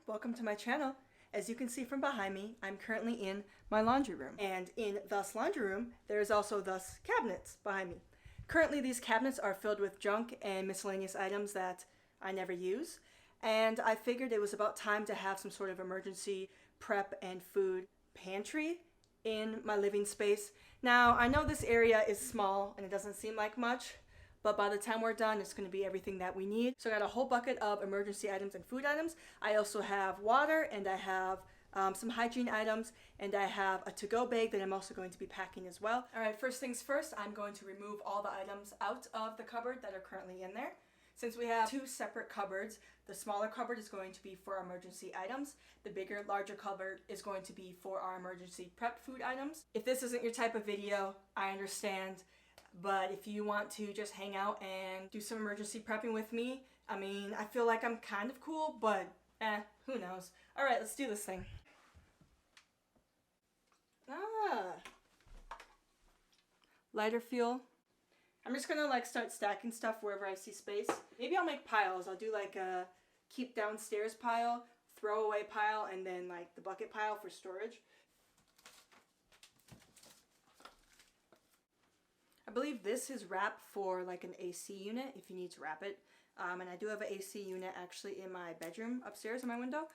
welcome to my channel. As you can see from behind me, I'm currently in my laundry room. And in thus laundry room, there is also thus cabinets behind me. Currently these cabinets are filled with junk and miscellaneous items that I never use. And I figured it was about time to have some sort of emergency prep and food pantry in my living space. Now, I know this area is small and it doesn't seem like much, but by the time we're done, it's going to be everything that we need. So I got a whole bucket of emergency items and food items. I also have water, and I have some hygiene items, and I have a to-go bag that I'm also going to be packing as well. All right, first things first, I'm going to remove all the items out of the cupboard that are currently in there. Since we have two separate cupboards, the smaller cupboard is going to be for our emergency items. The bigger, larger cupboard is going to be for our emergency prep food items. If this isn't your type of video, I understand. But if you want to just hang out and do some emergency prepping with me, I mean, I feel like I'm kind of cool, but who knows. All right, let's do this thing. Lighter fuel. I'm just gonna like start stacking stuff wherever I see space. Maybe I'll make piles. I'll do like a keep downstairs pile, throwaway pile, and then like the bucket pile for storage. I believe this is wrap for like an AC unit if you need to wrap it. And I do have an AC unit actually in my bedroom upstairs in my window.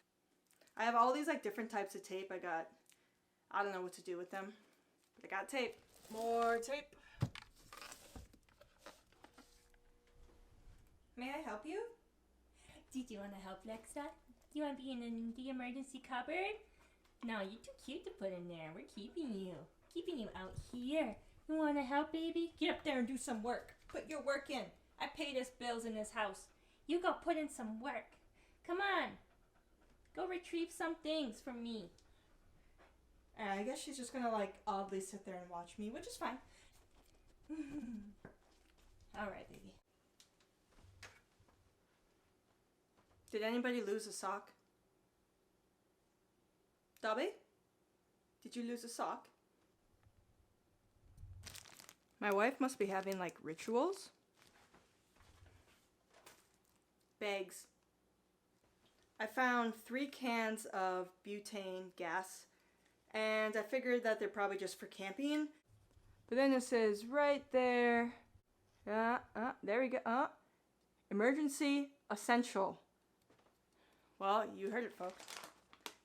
I have all these like different types of tape. I don't know what to do with them, but I got tape. More tape. May I help you? Did you want to help, Lexa? Do you want to be in the emergency cupboard? No, you're too cute to put in there. We're keeping you. Keeping you out here. You want to help, baby? Get up there and do some work. Put your work in. I pay this bills in this house. You go put in some work. Come on. Go retrieve some things from me. I guess she's just gonna like oddly sit there and watch me, which is fine. All right, baby. Did anybody lose a sock? Dobby? Did you lose a sock? My wife must be having like rituals. Bags. I found 3 cans of butane gas, and I figured that they're probably just for camping. But then it says right there, there we go, emergency essential. Well, you heard it, folks.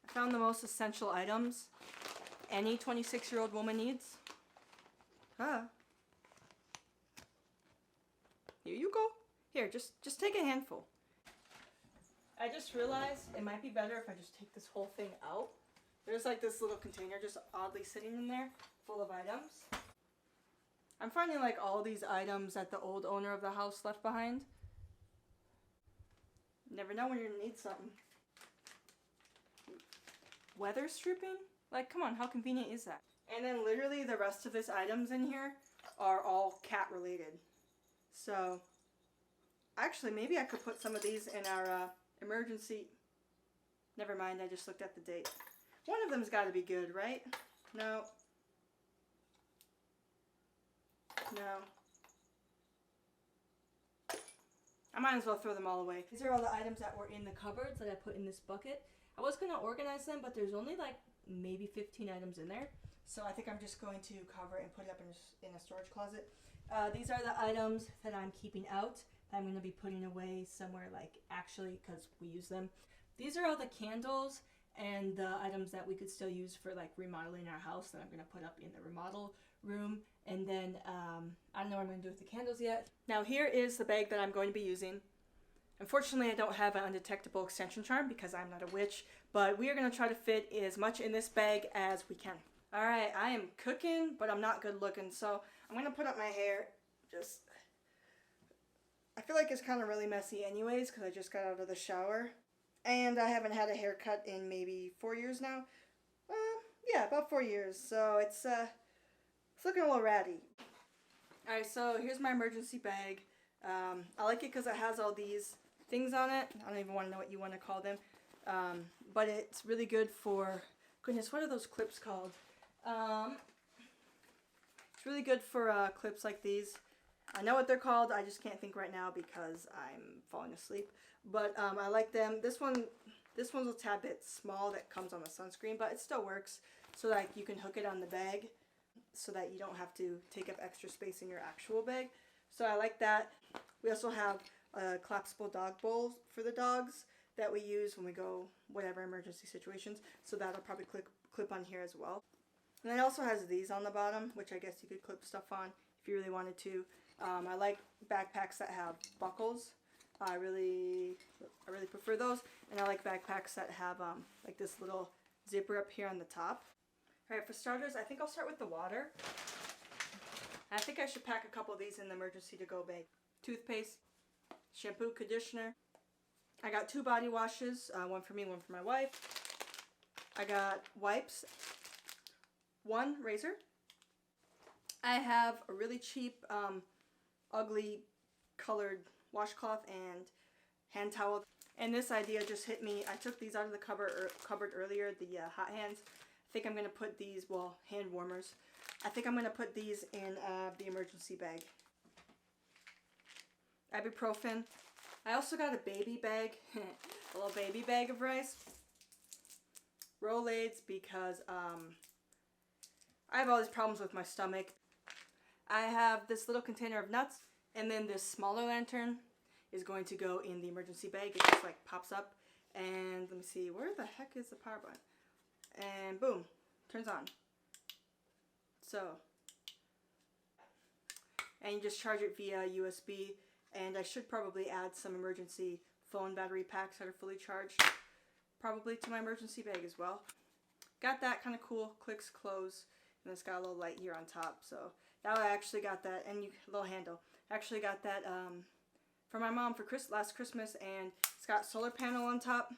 I found the most essential items any 26-year-old woman needs. Here you go. Here, just take a handful. I just realized it might be better if I just take this whole thing out. There's like this little container just oddly sitting in there full of items. I'm finding like all these items that the old owner of the house left behind. Never know when you're gonna need something. Weather stripping? Like, come on, how convenient is that? And then literally the rest of these items in here are all cat related. So, actually, maybe I could put some of these in our emergency... Never mind, I just looked at the date. One of them's got to be good, right? No. No. I might as well throw them all away. These are all the items that were in the cupboards that I put in this bucket. I was going to organize them, but there's only like maybe 15 items in there. So I think I'm just going to cover it and put it up in a storage closet. These are the items that I'm keeping out, that I'm going to be putting away somewhere, like actually, because we use them. These are all the candles and the items that we could still use for like remodeling our house that I'm going to put up in the remodel room. And then I don't know what I'm going to do with the candles yet. Now here is the bag that I'm going to be using. Unfortunately, I don't have an undetectable extension charm because I'm not a witch, but we are going to try to fit as much in this bag as we can. All right, I am cooking, but I'm not good looking, so I'm going to put up my hair. I feel like it's kind of really messy anyways because I just got out of the shower. And I haven't had a haircut in maybe 4 years now. Yeah, about 4 years, so it's looking a little ratty. All right, so here's my emergency bag. I like it because it has all these things on it. I don't even want to know what you want to call them. But it's really good for, goodness, what are those clips called? It's really good for clips like these. I know what they're called, I just can't think right now because I'm falling asleep. But I like them. This one, This one's a tad bit small that comes on the sunscreen, but it still works. So like you can hook it on the bag so that you don't have to take up extra space in your actual bag. So I like that. We also have collapsible dog bowls for the dogs that we use when we go whatever emergency situations. So that'll probably clip on here as well. And it also has these on the bottom, which I guess you could clip stuff on if you really wanted to. I like backpacks that have buckles. I really prefer those, and I like backpacks that have like this little zipper up here on the top. All right, for starters, I think I'll start with the water. I think I should pack a couple of these in the emergency to go bag. Toothpaste, shampoo, conditioner. I got 2 body washes, one for me, one for my wife. I got wipes, 1 razor. I have a really cheap, ugly colored washcloth and hand towel. And this idea just hit me. I took these out of the cupboard earlier, the hot hands. I think I'm going to put these, well, hand warmers. I think I'm going to put these in the emergency bag. Ibuprofen. I also got a baby bag, a little baby bag of rice. Rolaids because I have all these problems with my stomach. I have this little container of nuts, and then this smaller lantern is going to go in the emergency bag. It just like pops up, and let me see, where the heck is the power button? And boom, turns on. So, and you just charge it via USB, and I should probably add some emergency phone battery packs that are fully charged, probably to my emergency bag as well. Got that, kind of cool, clicks close, and it's got a little light here on top, so now I actually got that, and a little handle. I actually got that for my mom for last Christmas, and it's got solar panel on top,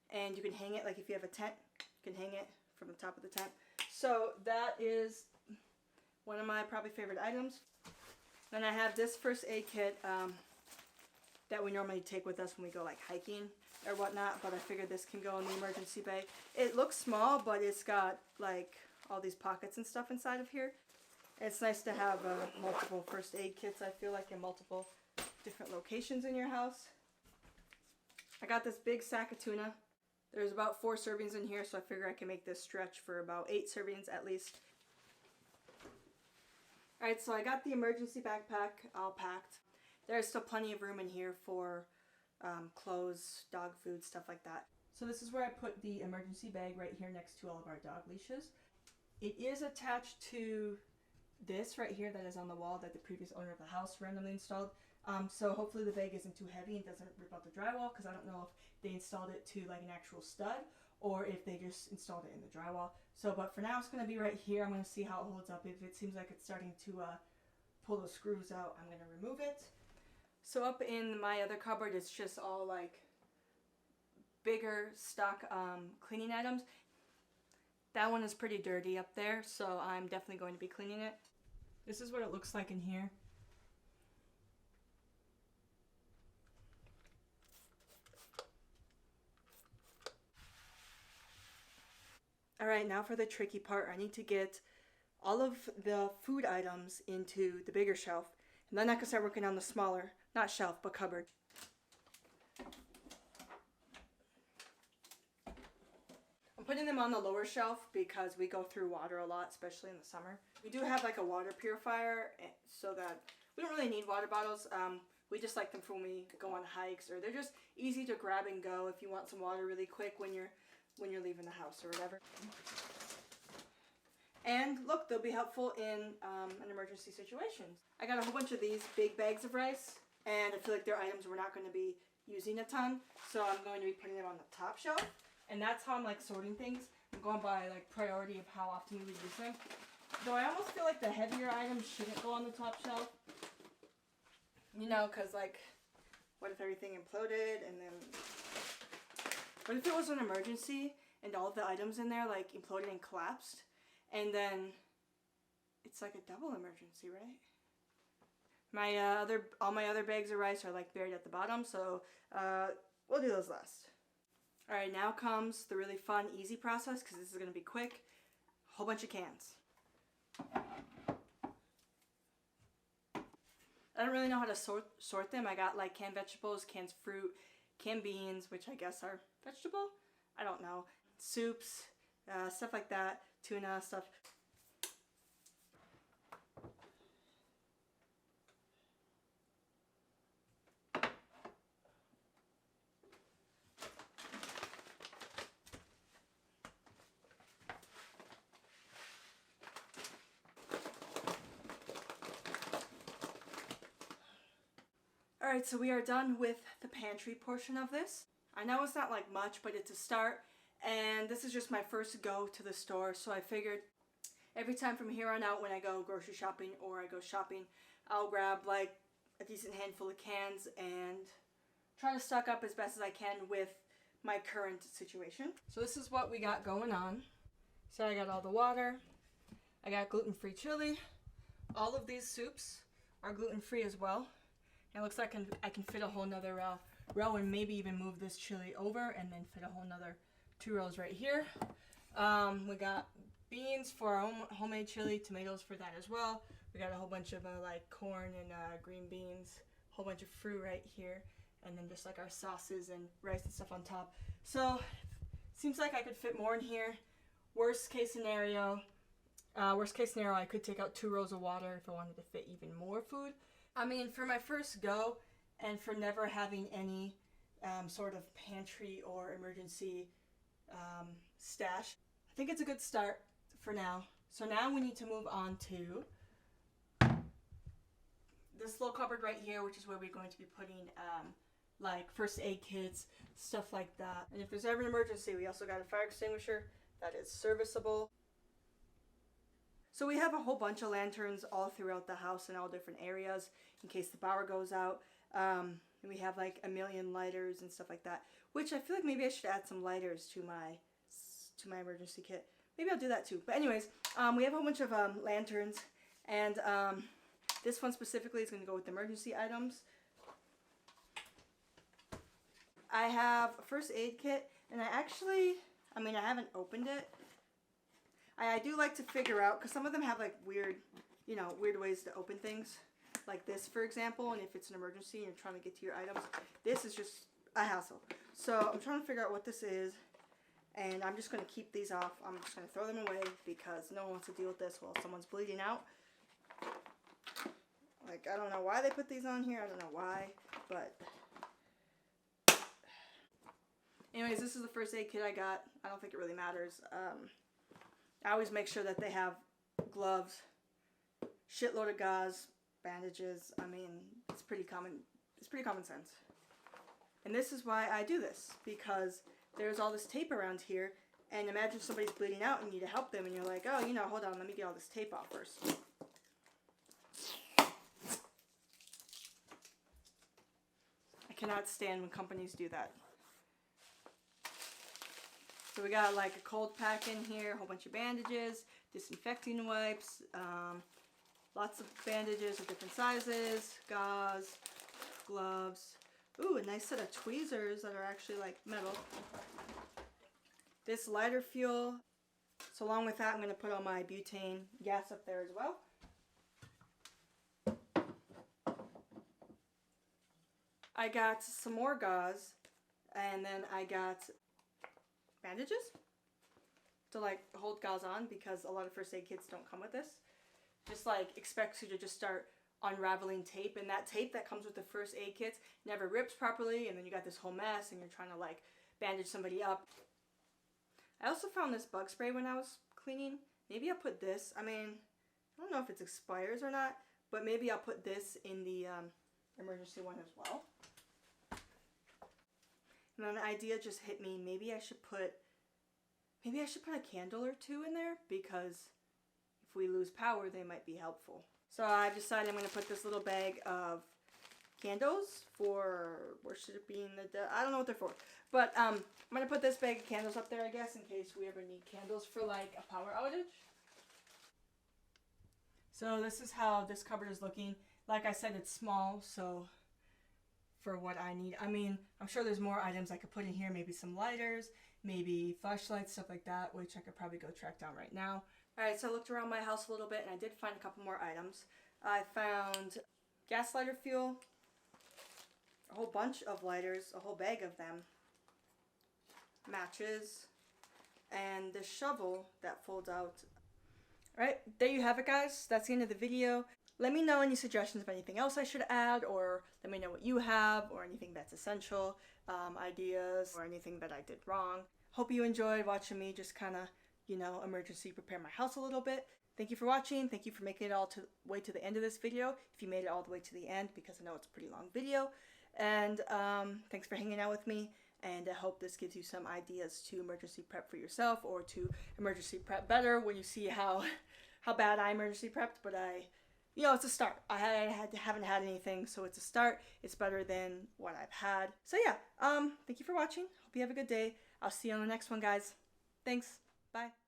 and you can hang it, like if you have a tent, you can hang it from the top of the tent. So that is one of my probably favorite items. Then I have this first aid kit that we normally take with us when we go like hiking or whatnot, but I figured this can go in the emergency bag. It looks small, but it's got like all these pockets and stuff inside of here. It's nice to have multiple first aid kits, I feel like, in multiple different locations in your house. I got this big sack of tuna. There's about 4 servings in here, so I figure I can make this stretch for about 8 servings at least. Alright, so I got the emergency backpack all packed. There's still plenty of room in here for clothes, dog food, stuff like that. So this is where I put the emergency bag right here next to all of our dog leashes. It is attached to this right here that is on the wall that the previous owner of the house randomly installed. So hopefully the bag isn't too heavy and doesn't rip out the drywall, because I don't know if they installed it to like an actual stud or if they just installed it in the drywall. So, but for now it's going to be right here. I'm going to see how it holds up. If it seems like it's starting to pull those screws out, I'm going to remove it. So up in my other cupboard, it's just all like bigger stock cleaning items. That one is pretty dirty up there, so I'm definitely going to be cleaning it. This is what it looks like in here. Alright, now for the tricky part. I need to get all of the food items into the bigger shelf, and then I can start working on the smaller, not shelf, but cupboard. I'm putting them on the lower shelf because we go through water a lot, especially in the summer. We do have like a water purifier, so that we don't really need water bottles. We just like them for when we go on hikes, or they're just easy to grab and go if you want some water really quick when you're leaving the house or whatever. And look, they'll be helpful in an emergency situation. I got a whole bunch of these big bags of rice, and I feel like they're items we're not going to be using a ton, so I'm going to be putting them on the top shelf. And that's how I'm like sorting things. I'm going by like priority of how often we would use them. Though I almost feel like the heavier items shouldn't go on the top shelf. You know, because like, what if everything imploded, and then what if it was an emergency and all the items in there like imploded and collapsed, and then it's like a double emergency, right? All my other bags of rice are like buried at the bottom, so we'll do those last. Alright, now comes the really fun, easy process, because this is going to be quick. A whole bunch of cans. I don't really know how to sort them. I got like canned vegetables, canned fruit, canned beans, which I guess are vegetable? I don't know. Soups, stuff like that, tuna, stuff. Alright, so we are done with the pantry portion of this. I know it's not like much, but it's a start, and this is just my first go to the store, so I figured every time from here on out when I go grocery shopping or I go shopping, I'll grab like a decent handful of cans and try to stock up as best as I can with my current situation. So this is what we got going on. So I got all the water, I got gluten-free chili, all of these soups are gluten-free as well. It looks like I can fit a whole nother row and maybe even move this chili over and then fit a whole nother 2 rows right here. We got beans for our own homemade chili, tomatoes for that as well. We got a whole bunch of like corn and green beans, a whole bunch of fruit right here, and then just like our sauces and rice and stuff on top. So seems like I could fit more in here. Worst case scenario, I could take out 2 rows of water if I wanted to fit even more food. I mean, for my first go, and for never having any sort of pantry or emergency stash, I think it's a good start for now. So now we need to move on to this little cupboard right here, which is where we're going to be putting like first aid kits, stuff like that. And if there's ever an emergency, we also got a fire extinguisher that is serviceable. So we have a whole bunch of lanterns all throughout the house in all different areas in case the power goes out. And we have like a million lighters and stuff like that, which I feel like maybe I should add some lighters to my emergency kit. Maybe I'll do that too. But anyways, we have a whole bunch of lanterns, and this one specifically is going to go with the emergency items. I have a first aid kit, and I haven't opened it. I do like to figure out, because some of them have like weird ways to open things. Like this, for example, and if it's an emergency and you're trying to get to your items, this is just a hassle. So I'm trying to figure out what this is, and I'm just going to keep these off. I'm just going to throw them away because no one wants to deal with this while someone's bleeding out. Like, I don't know why they put these on here. I don't know why, but anyways, this is the first aid kit I got. I don't think it really matters. I always make sure that they have gloves, shitload of gauze, bandages. I mean, it's pretty common sense. And this is why I do this, because there's all this tape around here, and imagine somebody's bleeding out and you need to help them, and you're like, oh, hold on, let me get all this tape off first. I cannot stand when companies do that. So we got like a cold pack in here, a whole bunch of bandages, disinfecting wipes, lots of bandages of different sizes, gauze, gloves. Ooh, a nice set of tweezers that are actually like metal. This lighter fuel. So along with that, I'm going to put all my butane gas up there as well. I got some more gauze, and then I got bandages to like hold gauze on, because a lot of first aid kits don't come with this. Just like expects you to just start unraveling tape, and that tape that comes with the first aid kits never rips properly, and then you got this whole mess and you're trying to like bandage somebody up. I also found this bug spray when I was cleaning. Maybe I'll put this, I don't know if it expires or not, but maybe I'll put this in the emergency one as well. And then an idea just hit me. Maybe I should put a candle or 2 in there, because if we lose power, they might be helpful. So I've decided I'm going to put this little bag of candles for, where should it be in the, I don't know what they're for. But I'm going to put this bag of candles up there, I guess, in case we ever need candles for like a power outage. So this is how this cupboard is looking. Like I said, it's small, so for what I need. I'm sure there's more items I could put in here, maybe some lighters, maybe flashlights, stuff like that, which I could probably go track down right now. Alright, so I looked around my house a little bit, and I did find a couple more items. I found gas lighter fuel, a whole bunch of lighters, a whole bag of them. matches, and the shovel that folds out. Alright, there you have it, guys. That's the end of the video. Let me know any suggestions of anything else I should add, or let me know what you have, or anything that's essential, ideas, or anything that I did wrong. Hope you enjoyed watching me just kind of, emergency prepare my house a little bit. Thank you for watching. Thank you for making it all the way to the end of this video, if you made it all the way to the end, because I know it's a pretty long video. And thanks for hanging out with me, and I hope this gives you some ideas to emergency prep for yourself, or to emergency prep better when you see how bad I emergency prepped. But it's a start. I haven't had anything, so it's a start. It's better than what I've had. So yeah, thank you for watching. Hope you have a good day. I'll see you on the next one, guys. Thanks. Bye.